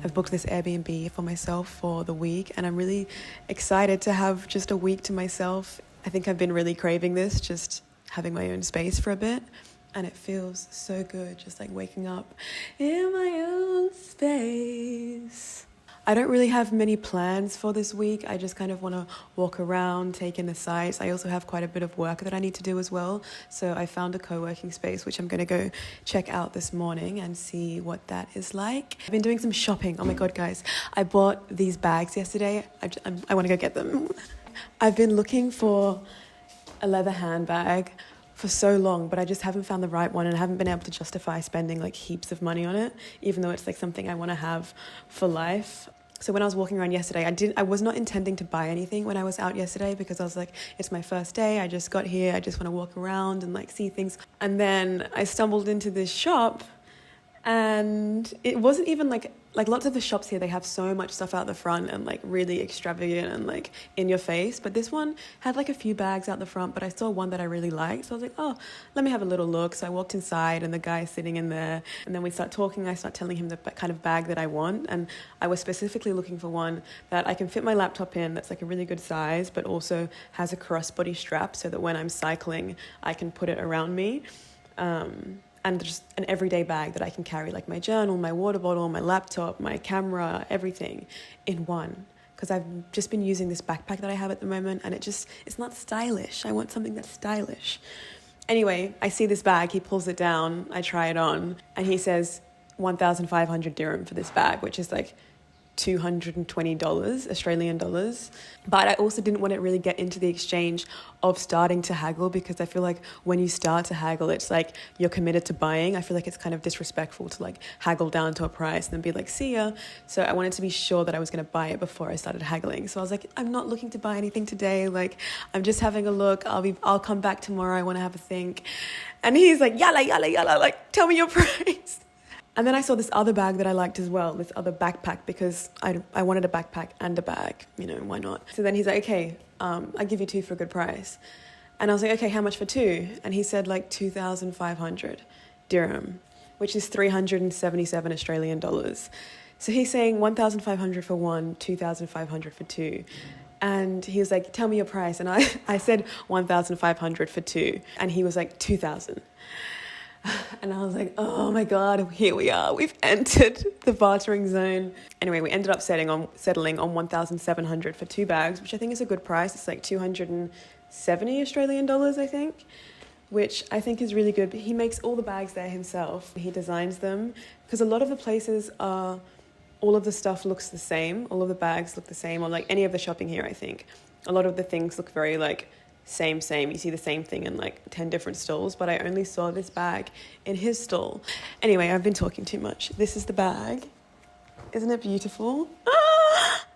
I've booked this Airbnb for myself for the week, and I'm really excited to have just a week to myself. I think I've been really craving this, just having my own space for a bit, and it feels so good just like waking up in my own space. I don't really have many plans for this week. I just kind of want to walk around, take in the sights. I also have quite a bit of work that I need to do as well. So I found a co-working space, which I'm going to go check out this morning and see what that is like. I've been doing some shopping. Oh my God, guys. I bought these bags yesterday. I want to go get them. I've been looking for a leather handbag for so long, but I just haven't found the right one, and I haven't been able to justify spending like heaps of money on it, even though it's like something I want to have for life. So when I was walking around yesterday, I was not intending to buy anything when I was out yesterday, because I was like, it's my first day, I just got here, I just want to walk around and like see things. And then I stumbled into this shop, and it wasn't even like lots of the shops here, they have so much stuff out the front and like really extravagant and like in your face, but this one had like a few bags out the front, but I saw one that I really liked, so I was like, oh, let me have a little look. So I walked inside, and the guy's sitting in there, and then we start talking. I start telling him the kind of bag that I want, and I was specifically looking for one that I can fit my laptop in, that's like a really good size, but also has a crossbody strap so that when I'm cycling I can put it around me, and just an everyday bag that I can carry like my journal, my water bottle, my laptop, my camera, everything in one. Because I've just been using this backpack that I have at the moment, and it's not stylish. I want something that's stylish. Anyway, I see this bag, he pulls it down, I try it on, and he says 1,500 dirham for this bag, which is like $220 Australian dollars. But I also didn't want to really get into the exchange of starting to haggle, because I feel like when you start to haggle, it's like you're committed to buying. I feel like it's kind of disrespectful to like haggle down to a price and then be like, see ya. So I wanted to be sure that I was going to buy it before I started haggling. So I was like, I'm not looking to buy anything today. Like, I'm just having a look. I'll come back tomorrow. I want to have a think. And he's like, yalla, like, tell me your price. And then I saw this other bag that I liked as well, this other backpack, because I wanted a backpack and a bag, why not? So then he's like, okay, I'll give you two for a good price. And I was like, okay, how much for two? And he said like 2,500 dirham, which is 377 Australian dollars. So he's saying 1,500 for one, 2,500 for two. And he was like, tell me your price. And I said 1,500 for two. And he was like, 2,000. And I was like, oh my God, here we are. We've entered the bartering zone. Anyway, we ended up settling on 1,700 for two bags, which I think is a good price. It's like 270 Australian dollars, I think, which I think is really good. But he makes all the bags there himself. He designs them, because a lot of the places are, all of the stuff looks the same. All of the bags look the same, or like any of the shopping here, I think. A lot of the things look very like same. You see the same thing in like 10 different stalls, but I only saw this bag in his stall. Anyway, I've been talking too much. This is the bag. Isn't it beautiful?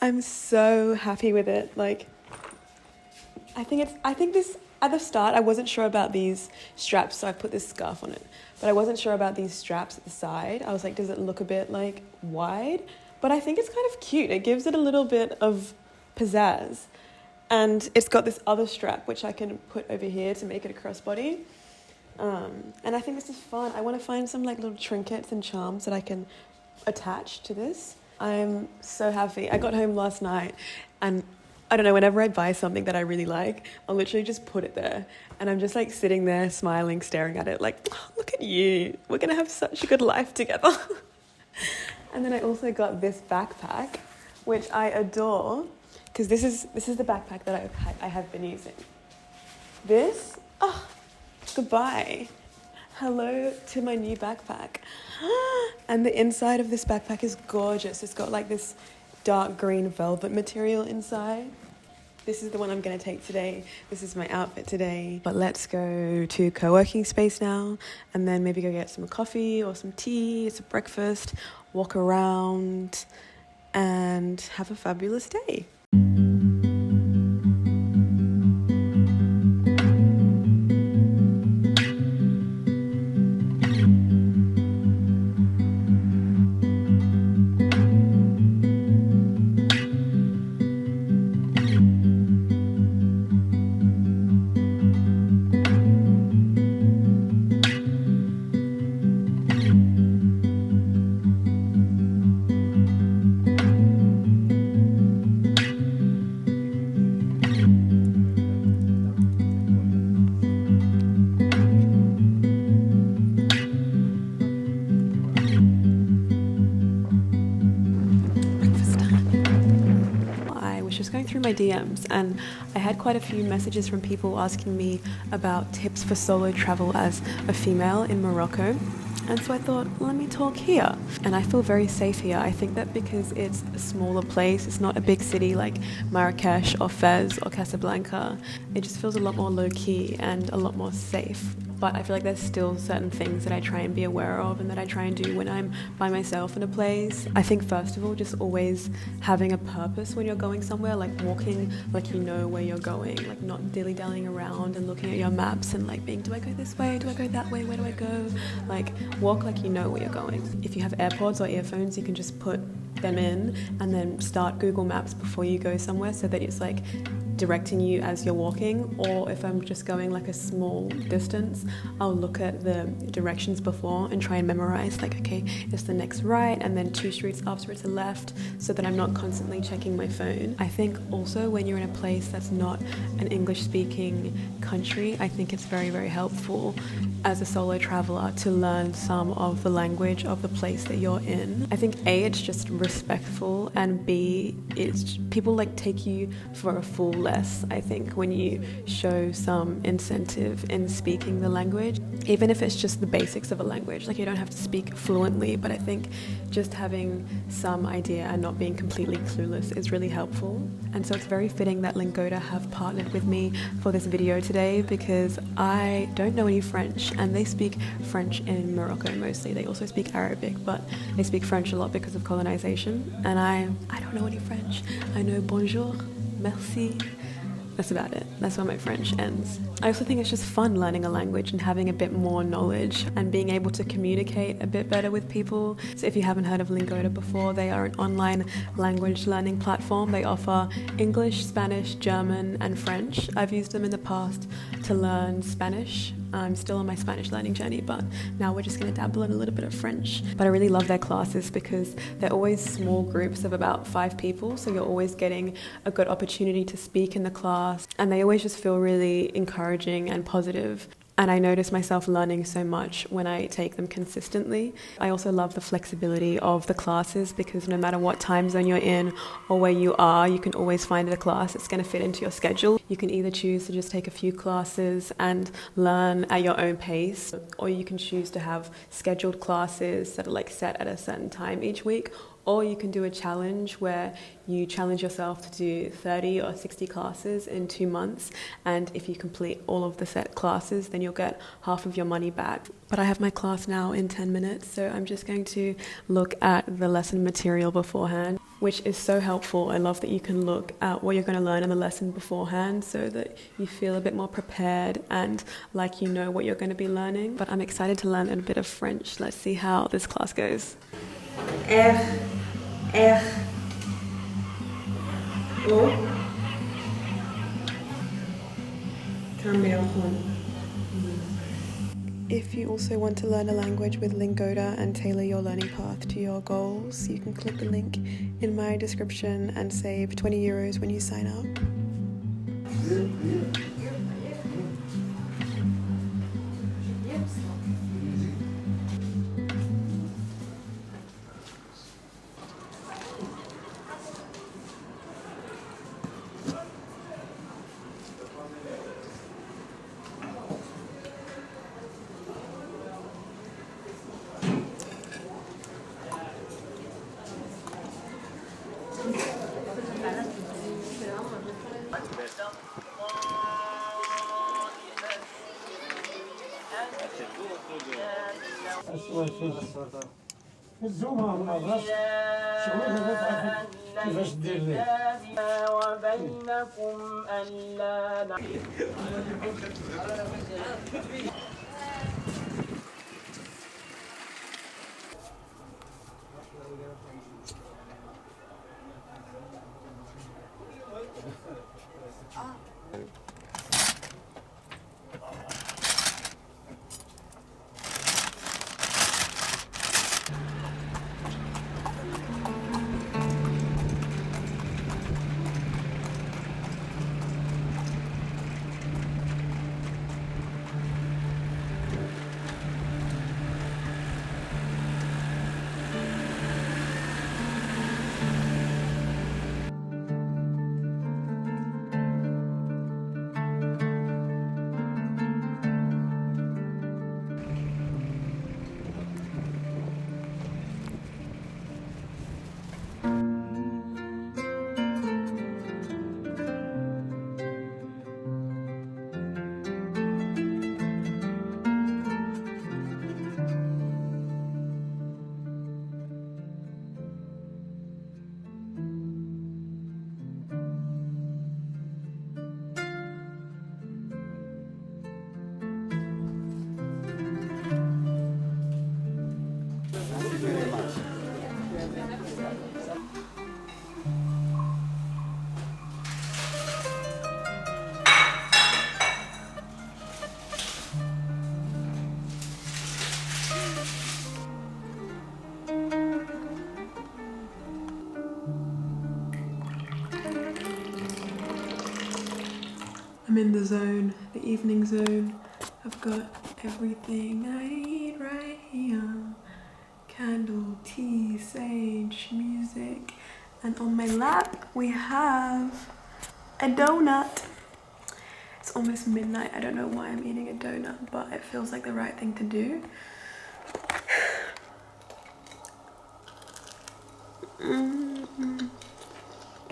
I'm so happy with it. Like, I think this, at the start, I wasn't sure about these straps, so I put this scarf on it. But I wasn't sure about these straps at the side. I was like, does it look a bit like wide? But I think it's kind of cute. It gives it a little bit of pizzazz. And it's got this other strap, which I can put over here to make it a crossbody. And I think this is fun. I want to find some like little trinkets and charms that I can attach to this. I'm so happy. I got home last night, and I don't know, whenever I buy something that I really like, I'll literally just put it there. And I'm just like sitting there smiling, staring at it like, oh, look at you. We're going to have such a good life together. And then I also got this backpack, which I adore, because this is the backpack that I have been using. This, goodbye. Hello to my new backpack. And the inside of this backpack is gorgeous. It's got like this dark green velvet material inside. This is the one I'm going to take today. This is my outfit today. But let's go to co-working space now, and then maybe go get some coffee or some tea, some breakfast, walk around, and have a fabulous day. just going through my DMs, and I had quite a few messages from people asking me about tips for solo travel as a female in Morocco. And so I thought, let me talk here. And I feel very safe here. I think that because it's a smaller place, it's not a big city like Marrakesh or Fez or Casablanca, it just feels a lot more low-key and a lot more safe. But I feel like there's still certain things that I try and be aware of and that I try and do when I'm by myself in a place. I think first of all, just always having a purpose when you're going somewhere, like walking like you know where you're going, like not dilly-dallying around and looking at your maps and like being, do I go this way, do I go that way, where do I go? Like walk like you know where you're going. If you have AirPods or earphones, you can just put them in and then start Google Maps before you go somewhere so that it's like directing you as you're walking. Or if I'm just going like a small distance, I'll look at the directions before and try and memorize like, okay, it's the next right and then 2 streets after it's a left, so that I'm not constantly checking my phone. I think also when you're in a place that's not an English speaking country, I think it's very, very helpful as a solo traveler to learn some of the language of the place that you're in. I think A, it's just respectful, and B, it's people like take you for a fool less, I think, when you show some incentive in speaking the language, even if it's just the basics of a language. Like you don't have to speak fluently, but I think just having some idea and not being completely clueless is really helpful. And so it's very fitting that Lingoda have partnered with me for this video today, because I don't know any French, and they speak French in Morocco mostly. They also speak Arabic, but they speak French a lot because of colonization, and I don't know any French. I know bonjour, merci. That's about it. That's where my French ends. I also think it's just fun learning a language and having a bit more knowledge and being able to communicate a bit better with people. So if you haven't heard of Lingoda before, they are an online language learning platform. They offer English, Spanish, German, and French. I've used them in the past to learn Spanish. I'm still on my Spanish learning journey, but now we're just going to dabble in a little bit of French. But I really love their classes because they're always small groups of about 5 people, so you're always getting a good opportunity to speak in the class, and they always just feel really encouraging and positive. And I notice myself learning so much when I take them consistently. I also love the flexibility of the classes, because no matter what time zone you're in or where you are, you can always find a class that's going to fit into your schedule. You can either choose to just take a few classes and learn at your own pace, or you can choose to have scheduled classes that are like set at a certain time each week. Or you can do a challenge where you challenge yourself to do 30 or 60 classes in 2 months. And if you complete all of the set classes, then you'll get half of your money back. But I have my class now in 10 minutes, so I'm just going to look at the lesson material beforehand, which is so helpful. I love that you can look at what you're going to learn in the lesson beforehand so that you feel a bit more prepared and like you know what you're going to be learning. But I'm excited to learn a bit of French. Let's see how this class goes. R, O, If you also want to learn a language with Lingoda and tailor your learning path to your goals, you can click the link in my description and save 20 euros when you sign up. الزومة من الراس شغلك تعرف كيفاش دير ليه وبينكم ألا I'm in the zone, the evening zone. I've got everything I need right here. Candle, tea, sage, music. And on my lap, we have a donut. It's almost midnight. I don't know why I'm eating a donut, but it feels like the right thing to do.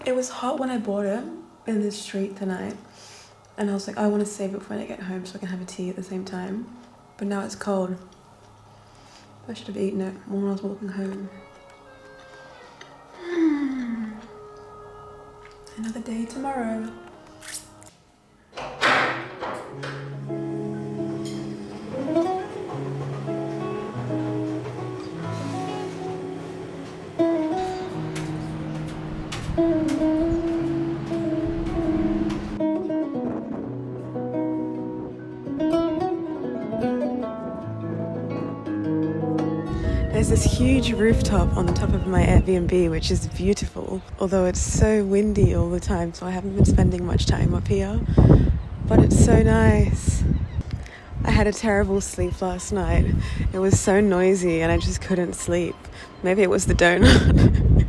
It was hot when I bought it in the street tonight. And I was like, I want to save it for when I get home so I can have a tea at the same time. But now it's cold. I should have eaten it when I was walking home. Another day tomorrow. There's this huge rooftop on the top of my Airbnb, which is beautiful, although it's so windy all the time, so I haven't been spending much time up here, but it's so nice. I had a terrible sleep last night. It was so noisy and I just couldn't sleep. Maybe it was the donut.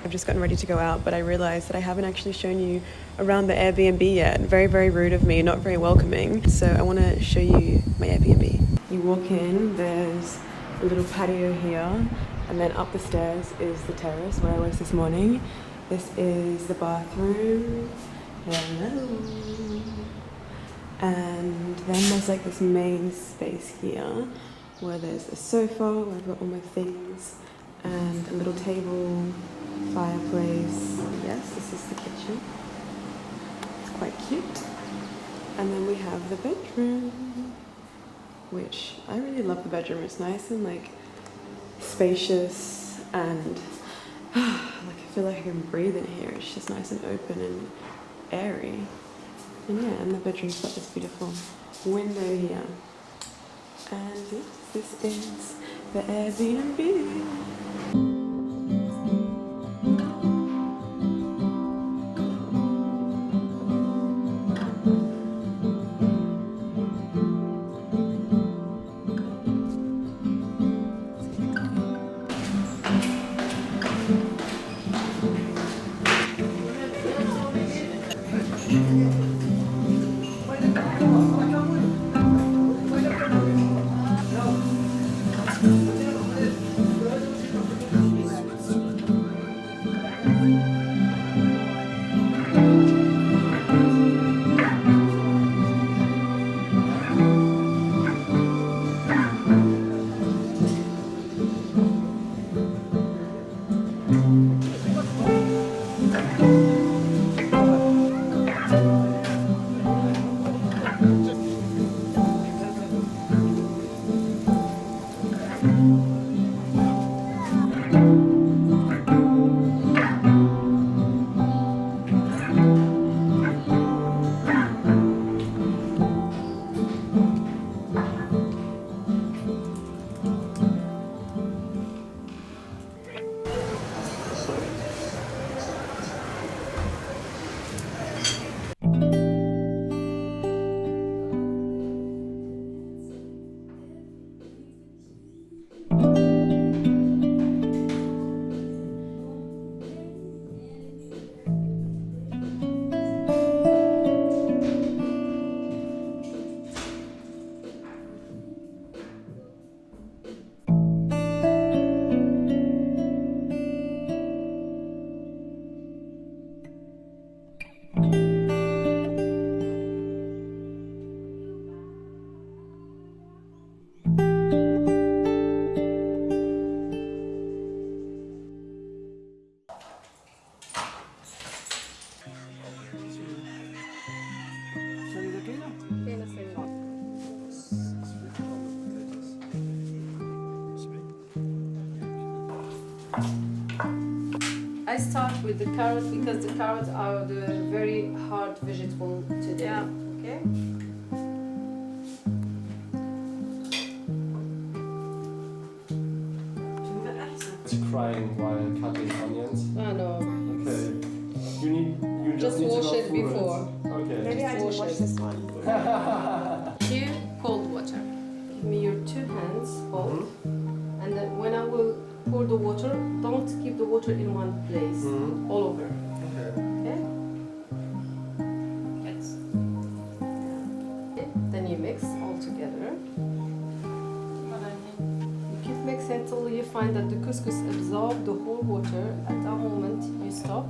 I've just gotten ready to go out, but I realized that I haven't actually shown you around the Airbnb yet. Very, very rude of me, not very welcoming. So I want to show you my Airbnb. You walk in, there's a little patio here, and then up the stairs is the terrace where I was this morning. This is the bathroom. Hello. And then there's like this main space here where there's a sofa where I've got all my things and a little table, fireplace. Yes, this is the kitchen. It's quite cute. And then we have the bedroom, which I really love the bedroom. It's nice and like spacious and like I feel like I can breathe in here. It's just nice and open and airy. And yeah, and the bedroom's got this beautiful window here. And yes, this is the Airbnb. I start with the carrot because the carrots are the very hard vegetable today. Yeah. Okay. It's crying while cutting onions. Ah no. Okay. You just need wash to go it through before. Okay. Maybe I Wash did watch it. this one. 2 cold water. Give me your 2 hands hold, and then when I will pour the water, don't keep the water in one place, all over. Okay. Okay. Yes. Okay. Then you mix all together. You keep mixing until you find that the couscous absorbs the whole water. At that moment, you stop.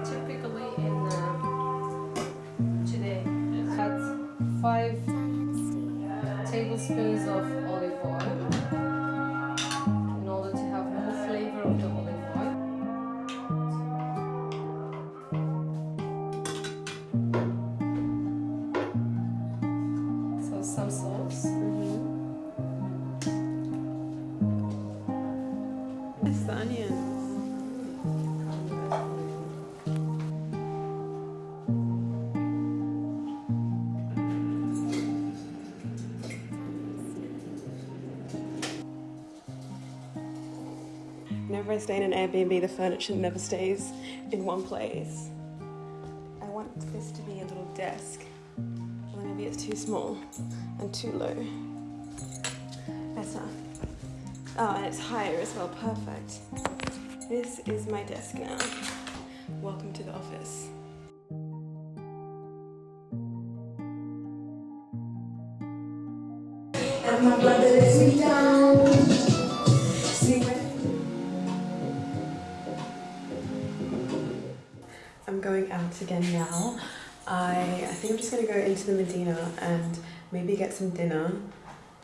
Typically in today, add 5 tablespoons of olive oil in order to have more flavor of the olive oil. So some sauce. It's the onions. Whenever I stay in an Airbnb, the furniture never stays in one place. I want this to be a little desk. Well, maybe it's too small and too low. Better. Oh, and it's higher as well. Perfect. This is my desk now. Welcome to the office. And my brother lets me down. I'm going out again now. I think I'm just gonna go into the Medina and maybe get some dinner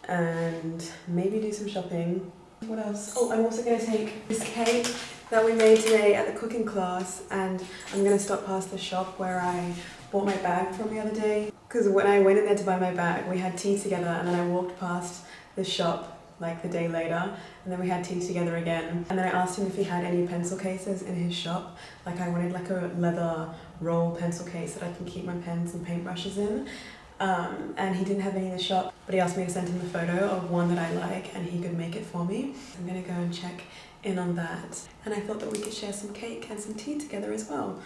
and maybe do some shopping. What else? Oh, I'm also gonna take this cake that we made today at the cooking class, and I'm gonna stop past the shop where I bought my bag from the other day. Because when I went in there to buy my bag, we had tea together, and then I walked past the shop like the day later, and then we had tea together again. And then I asked him if he had any pencil cases in his shop. Like I wanted like a leather roll pencil case that I can keep my pens and paintbrushes in. And he didn't have any in the shop, but he asked me to send him a photo of one that I like and he could make it for me. I'm gonna go and check in on that. And I thought that we could share some cake and some tea together as well.